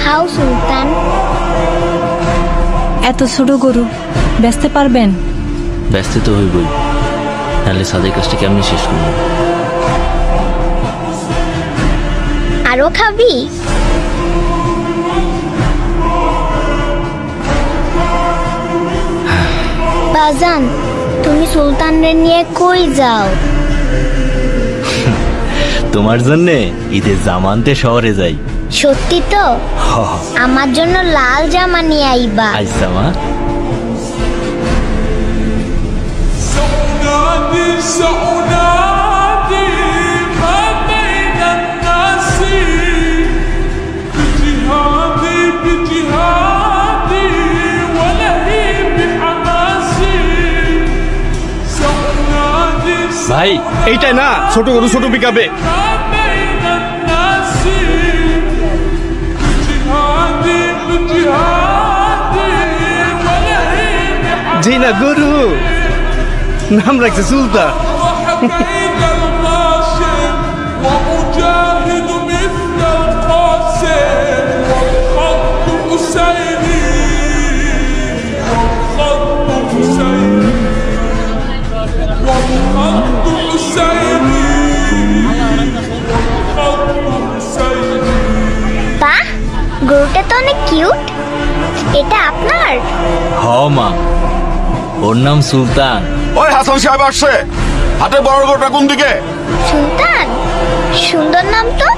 খাও সুলতান। এত ছোট গরু বেচতে পারবেন? ব্যস্ত তো হইবই, তাহলে সাদের কাজটা কেমনি শেষ করবো? আরো খাবি? বাজান, তুমি সুলতানরে নিয়ে কই যাও? তোমার জন্যে ঈদের জামা আনতে শহরে যাই। সত্যি তো? আমার জন্য লাল জামা নিয়ে আইবা। আজ জামা سأنادي ما بين الناس بجهادي ولهيب حماسي سأنادي ভাই এইটাই না ছোট গরু ছোট পিকাবে। ما بين الناس بجهادي ولهيب জি না গরু নাম রাখছে সুলতান। وحكيد الماشي وأجاهد مثل القاسم والخط أسيري والخط أسيري والخط أسيري والخط أسيري বাহ, গরুটা তো অনেক কিউট। এটা আপনার? হ মা, ওর নাম সুলতান। ওই হাসান সাহেব আসছে। হাটের বড় গরুটা কোন দিকে? সুলতান, সুন্দর নাম তো।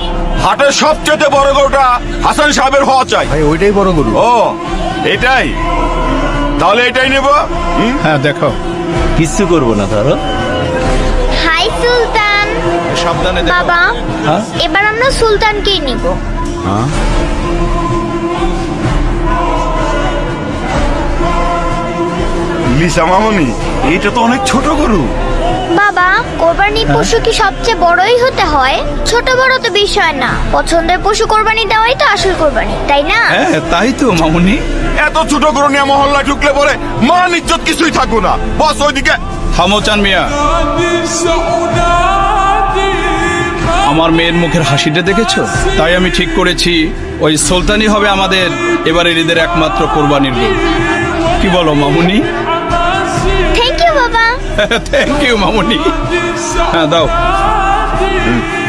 হাটের সবচেয়ে বড় গরুটা হাসান সাহেবের হওয়া চাই। ভাই ওইটাই বড় গরু। ও এটাই, তাহলে এটাই নেব। হ্যাঁ দেখো। কিচ্ছু করবো না ধরো। হাই সুলতান। সাবধানে দেখো। বাবা, হ্যাঁ? এবার আমরা সুলতানকেই নিব। লিসা মামনি, এটা তো অনেক ছোট গরু। বাবা, কোরবানির পশু কি সবচেয়ে বড়ই হতে হয়? ছোট বড় তো বিষয় না, পছন্দের পশু কোরবানি দেওয়াই তো আসল কোরবানি, তাই না? হ্যাঁ তাই তো মামুনি। এত ছোট গরু নিয়ে মহল্লায় ঢুকলে পরে মান ইজ্জত কিছুই থাকবো না। বস ওইদিকে। থামো চান মিয়া। سأنادي আমার মেয়ের মুখের হাসিটা দেখেছো? তাই আমি ঠিক করেছি ওই সুলতানই হবে আমাদের এবারের ঈদের একমাত্র কোরবানির গরু। কি বলো মামুনি? حماسي থ্যাংক ইউ বাবা। থ্যাংক ইউ মামুনি। হ্যাঁ দাও। سأنادي